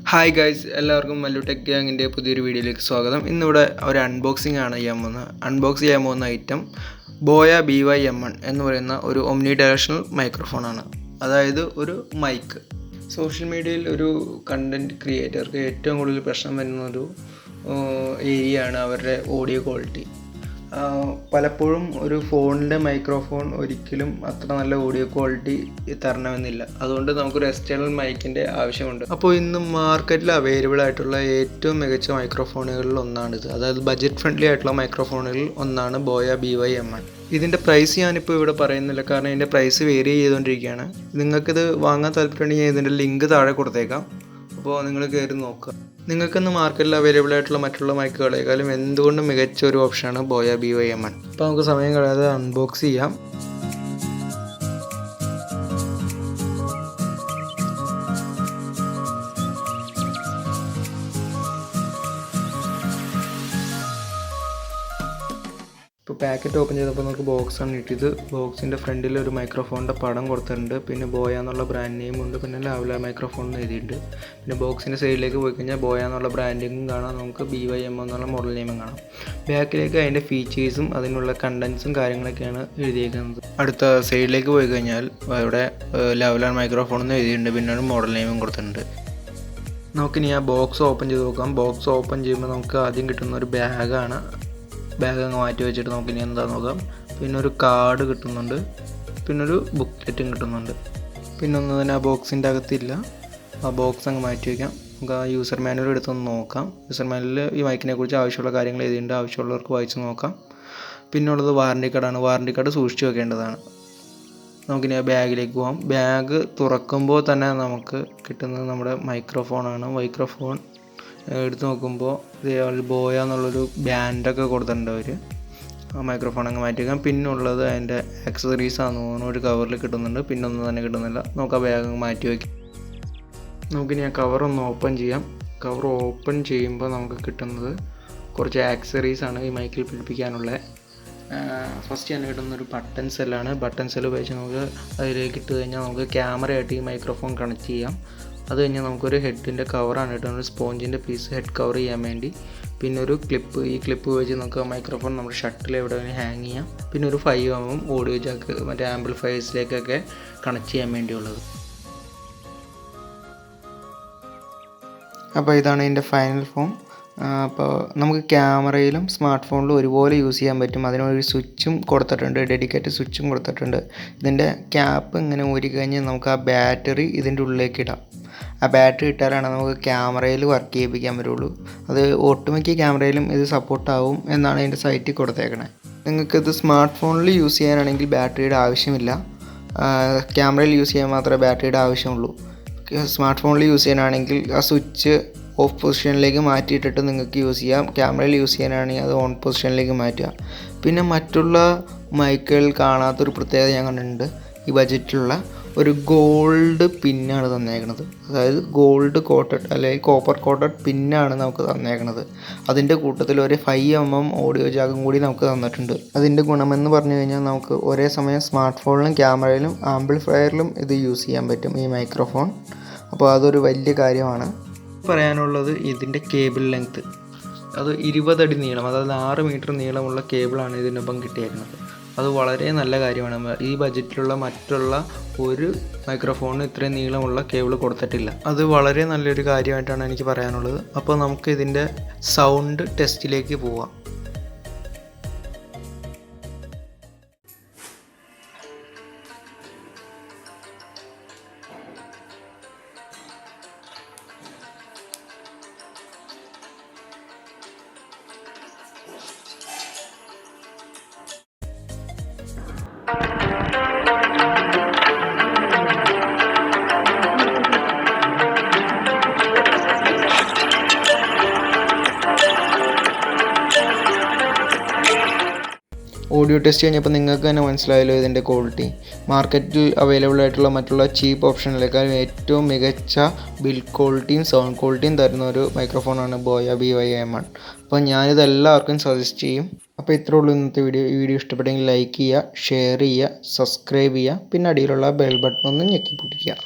Hi guys, എല്ലാവർക്കും Mallu tech ഗ്യാങ്ങിൻ്റെ പുതിയൊരു വീഡിയോയിലേക്ക് സ്വാഗതം. ഇന്നിവിടെ ഒരു അൺബോക്സിംഗ് ആണ് അൺബോക്സ് ചെയ്യാൻ പോകുന്ന ഐറ്റം ബോയ BY-M1 എന്ന് പറയുന്ന ഒരു ഒമ്നി ഡയറക്ഷണൽ മൈക്രോഫോണാണ്. അതായത് ഒരു മൈക്ക്. സോഷ്യൽ മീഡിയയിൽ ഒരു കണ്ടൻറ് ക്രിയേറ്റർക്ക് ഏറ്റവും കൂടുതൽ പ്രശ്നം വരുന്ന ഒരു ഏരിയ ആണ് അവരുടെ ഓഡിയോ ക്വാളിറ്റി. പലപ്പോഴും ഒരു ഫോണിൻ്റെ മൈക്രോഫോൺ ഒരിക്കലും അത്ര നല്ല ഓഡിയോ ക്വാളിറ്റി തരണമെന്നില്ല. അതുകൊണ്ട് നമുക്കൊരു എക്സ്റ്റേണൽ മൈക്കിൻ്റെ ആവശ്യമുണ്ട്. അപ്പോൾ ഇന്ന് മാർക്കറ്റിൽ അവൈലബിൾ ആയിട്ടുള്ള ഏറ്റവും മികച്ച മൈക്രോഫോണുകളിൽ ഒന്നാണിത്. അതായത് ബഡ്ജറ്റ് ഫ്രണ്ട്ലി ആയിട്ടുള്ള മൈക്രോഫോണുകളിൽ ഒന്നാണ് ബോയ BY-M1. ഇതിൻ്റെ പ്രൈസ് ഞാനിപ്പോൾ ഇവിടെ പറയുന്നില്ല, കാരണം ഇതിൻ്റെ പ്രൈസ് വേരി ചെയ്തുകൊണ്ടിരിക്കുകയാണ്. നിങ്ങൾക്കിത് വാങ്ങാൻ താല്പര്യമുണ്ടെങ്കിൽ ഇതിൻ്റെ ലിങ്ക് താഴെ കൊടുത്തേക്കാം. അപ്പോൾ നിങ്ങൾ കയറി നോക്കുക. നിങ്ങൾക്കിന്ന് മാർക്കറ്റിൽ അവൈലബിൾ ആയിട്ടുള്ള മറ്റുള്ള മൈക്കുകളേക്കാളും എന്തുകൊണ്ടും മികച്ച ഒരു ഓപ്ഷനാണ് ബോയ BY-M1. അപ്പോൾ നമുക്ക് സമയം കളയാതെ അൺബോക്സ് ചെയ്യാം. ഇപ്പോൾ പാക്കറ്റ് ഓപ്പൺ ചെയ്തപ്പോൾ നമുക്ക് ബോക്സാണ് കിട്ടിയത്. ബോക്സിൻ്റെ ഫ്രണ്ടിൽ ഒരു മൈക്രോഫോണിൻ്റെ പടം കൊടുത്തിട്ടുണ്ട്. പിന്നെ ബോയ എന്നുള്ള ബ്രാൻഡ് നെയിം ഉണ്ട്. പിന്നെ ലാവലിയർ മൈക്രോഫോൺ എന്ന് എഴുതിയിട്ടുണ്ട്. പിന്നെ ബോക്സിൻ്റെ സൈഡിലേക്ക് പോയി കഴിഞ്ഞാൽ ബോയ എന്നുള്ള ബ്രാൻഡിങ്ങും കാണാം, നമുക്ക് BY-M1 എന്നുള്ള മോഡൽ നെയിമും കാണാം. ബാക്കിലേക്ക് അതിൻ്റെ ഫീച്ചേഴ്സും അതിനുള്ള കണ്ടൻസും കാര്യങ്ങളൊക്കെയാണ് എഴുതിയിരിക്കുന്നത്. അടുത്ത സൈഡിലേക്ക് പോയി കഴിഞ്ഞാൽ ഇവിടെ ലാവലിയർ മൈക്രോഫോൺ എന്ന് എഴുതിയിട്ടുണ്ട്. പിന്നെ ഒരു മോഡൽ നെയിമും കൊടുത്തിട്ടുണ്ട്. നമുക്കിനി ആ ബോക്സ് ഓപ്പൺ ചെയ്ത് നോക്കാം. ബോക്സ് ഓപ്പൺ ചെയ്യുമ്പോൾ നമുക്ക് ആദ്യം കിട്ടുന്ന ഒരു ബാഗാണ്. ബാഗ് അങ്ങ് മാറ്റി വെച്ചിട്ട് നമുക്കിനി എന്താ നോക്കാം. പിന്നെ ഒരു കാർഡ് കിട്ടുന്നുണ്ട്. പിന്നെ ഒരു ബുക്ക്ലെറ്റും കിട്ടുന്നുണ്ട്. പിന്നെ ഒന്നും തന്നെ ആ ബോക്സിൻ്റെ അകത്തില്ല. ആ ബോക്സ് അങ്ങ് മാറ്റി വയ്ക്കാം. നമുക്ക് ആ യൂസർ മാനുവൽ എടുത്തൊന്ന് നോക്കാം. യൂസർ മാനുവലിൽ ഈ മൈക്കിനെ കുറിച്ച് ആവശ്യമുള്ള കാര്യങ്ങൾ എഴുതിയിട്ടുണ്ട്. ആവശ്യമുള്ളവർക്ക് വായിച്ച് നോക്കാം. പിന്നെ ഉള്ളത് വാറണ്ടി കാർഡാണ്. വാറണ്ടി കാർഡ് സൂക്ഷിച്ച് വെക്കേണ്ടതാണ്. നമുക്കിനി ആ ബാഗിലേക്ക് പോകാം. ബാഗ് തുറക്കുമ്പോൾ തന്നെ നമുക്ക് കിട്ടുന്നത് നമ്മുടെ മൈക്രോഫോണാണ്. മൈക്രോഫോൺ എടുത്ത് നോക്കുമ്പോൾ ബോയ എന്നുള്ളൊരു ബാൻഡൊക്കെ കൊടുത്തിട്ടുണ്ട് അവർ. ആ മൈക്രോഫോൺ അങ്ങ് മാറ്റി വയ്ക്കാം. പിന്നെ ഉള്ളത് അതിൻ്റെ ആക്സസറീസ് ആണെന്ന് തോന്നുന്നു. ഒരു കവറിൽ കിട്ടുന്നുണ്ട്. പിന്നെ ഒന്നും തന്നെ കിട്ടുന്നില്ല. നമുക്ക് ആ ബാഗ് അങ്ങ് മാറ്റി വയ്ക്കാം. നമുക്കിനി ആ കവറൊന്ന് ഓപ്പൺ ചെയ്യാം. കവർ ഓപ്പൺ ചെയ്യുമ്പോൾ നമുക്ക് കിട്ടുന്നത് കുറച്ച് ആക്സസറീസ് ആണ് ഈ മൈക്കിൽ പിടിപ്പിക്കാനുള്ള. ഫസ്റ്റ് തന്നെ കിട്ടുന്നൊരു ബട്ടൺ സെല്ലാണ്. ബട്ടൺ സെല്ല് ഉപയോഗിച്ച് നമുക്ക് അതിലേക്ക് ഇട്ട് കഴിഞ്ഞാൽ നമുക്ക് ക്യാമറയായിട്ട് ഈ മൈക്രോഫോൺ കണക്ട് ചെയ്യാം. അത് കഴിഞ്ഞാൽ നമുക്കൊരു ഹെഡിൻ്റെ കവറാണ് കിട്ടുന്നത്, സ്പോഞ്ചിൻ്റെ പീസ് ഹെഡ് കവർ ചെയ്യാൻ വേണ്ടി. പിന്നെ ഒരു ക്ലിപ്പ്, ഈ ക്ലിപ്പ് വെച്ച് നമുക്ക് മൈക്രോഫോൺ നമ്മുടെ ഷട്ടിൽ എവിടെ വേണമെങ്കിൽ ഹാങ് ചെയ്യാം. പിന്നെ ഒരു 5mm ഓഡിയോ ജാക്ക് മറ്റേ ആംപ്ലിഫയേഴ്സിലേക്കൊക്കെ കണക്ട് ചെയ്യാൻ വേണ്ടിയുള്ളത്. അപ്പോൾ ഇതാണ് ഇതിൻ്റെ ഫൈനൽ ഫോം. അപ്പോൾ നമുക്ക് ക്യാമറയിലും സ്മാർട്ട് ഫോണിലും ഒരുപോലെ യൂസ് ചെയ്യാൻ പറ്റും. അതിനൊരു സ്വിച്ചും കൊടുത്തിട്ടുണ്ട്, ഡെഡിക്കേറ്റഡ് സ്വിച്ചും കൊടുത്തിട്ടുണ്ട്. ഇതിൻ്റെ ക്യാപ്പ് ഇങ്ങനെ ഊരി കഴിഞ്ഞാൽ നമുക്ക് ആ ബാറ്ററി ഇതിൻ്റെ ഉള്ളിലേക്ക് ഇടാം. ആ ബാറ്ററി ഇട്ടാലാണ് നമുക്ക് ക്യാമറയിൽ വർക്ക് ചെയ്യിപ്പിക്കാൻ പറ്റുള്ളൂ. അത് ഒട്ടുമിക്ക ക്യാമറയിലും ഇത് സപ്പോർട്ടാവും എന്നാണ് ഇതിൻ്റെ സൈറ്റിൽ കൊടുത്തേക്കണേ. നിങ്ങൾക്കിത് സ്മാർട്ട് ഫോണിൽ യൂസ് ചെയ്യാനാണെങ്കിൽ ബാറ്ററിയുടെ ആവശ്യമില്ല. ക്യാമറയിൽ യൂസ് ചെയ്യാൻ മാത്രമേ ബാറ്ററിയുടെ ആവശ്യമുള്ളൂ. സ്മാർട്ട് ഫോണിൽ യൂസ് ചെയ്യാനാണെങ്കിൽ ആ സ്വിച്ച് ഓഫ് പൊസിഷനിലേക്ക് മാറ്റിയിട്ടിട്ട് നിങ്ങൾക്ക് യൂസ് ചെയ്യാം. ക്യാമറയിൽ യൂസ് ചെയ്യാനാണെങ്കിൽ അത് ഓൺ പൊസിഷനിലേക്ക് മാറ്റുക. പിന്നെ മറ്റുള്ള മൈക്കുകളിൽ കാണാത്തൊരു പ്രത്യേകത ഞാൻ കണ്ടിട്ടുണ്ട്. ഈ ബഡ്ജറ്റിലുള്ള ഒരു ഗോൾഡ് പിന്നാണ് തന്നേക്കുന്നത്. അതായത് ഗോൾഡ് കോട്ടഡ് അല്ലെങ്കിൽ കോപ്പർ കോട്ടഡ് പിന്നാണ് നമുക്ക് തന്നേക്കുന്നത്. അതിൻ്റെ കൂട്ടത്തിൽ ഒരു 5mm ഓഡിയോ ജാക്കും കൂടി നമുക്ക് തന്നിട്ടുണ്ട്. അതിൻ്റെ ഗുണമെന്ന് പറഞ്ഞു കഴിഞ്ഞാൽ നമുക്ക് ഒരേ സമയം സ്മാർട്ട് ഫോണിലും ക്യാമറയിലും ആംപ്ലിഫയറിലും ഇത് യൂസ് ചെയ്യാൻ പറ്റും ഈ മൈക്രോഫോൺ. അപ്പോൾ അതൊരു വലിയ കാര്യമാണ്. പറയാനുള്ളത് ഇതിൻ്റെ കേബിൾ ലെങ്ത്ത്, അത് 20 അടി നീളം, അതായത് 6 മീറ്റർ നീളമുള്ള കേബിളാണ് ഇതിനൊപ്പം കിട്ടിയേക്കുന്നത്. അത് വളരെ നല്ല കാര്യമാണ്. ഈ ബഡ്ജറ്റിലുള്ള മറ്റുള്ള ഒരു മൈക്രോഫോണിന് ഇത്രയും നീളമുള്ള കേബിൾ കൊടുത്തിട്ടില്ല. അത് വളരെ നല്ലൊരു കാര്യമായിട്ടാണ് എനിക്ക് പറയാനുള്ളത്. അപ്പോൾ നമുക്ക് ഇതിൻ്റെ സൗണ്ട് ടെസ്റ്റിലേക്ക് പോവാം. ഓഡിയോ ടെസ്റ്റ് കഴിഞ്ഞപ്പോൾ നിങ്ങൾക്ക് തന്നെ മനസ്സിലായല്ലോ ഇതിൻ്റെ ക്വാളിറ്റി. മാർക്കറ്റിൽ അവൈലബിൾ ആയിട്ടുള്ള മറ്റുള്ള ചീപ്പ് ഓപ്ഷനിലേക്കാളും ഏറ്റവും മികച്ച ബിൽഡ് ക്വാളിറ്റിയും സൗണ്ട് ക്വാളിറ്റിയും തരുന്ന ഒരു മൈക്രോഫോണാണ് ബോയ BY-M1. അപ്പോൾ ഞാനിത് എല്ലാവർക്കും സജസ്റ്റ് ചെയ്യും. അപ്പോൾ ഇത്രേ ഉള്ളൂ ഇന്നത്തെ വീഡിയോ. ഈ വീഡിയോ ഇഷ്ടപ്പെട്ടെങ്കിൽ ലൈക്ക് ചെയ്യുക, ഷെയർ ചെയ്യുക, സബ്സ്ക്രൈബ് ചെയ്യുക. പിന്നെ അടിയിലുള്ള ബെൽ ബട്ടൺ ഒന്ന് ഞെക്കി പൊട്ടിക്കുക.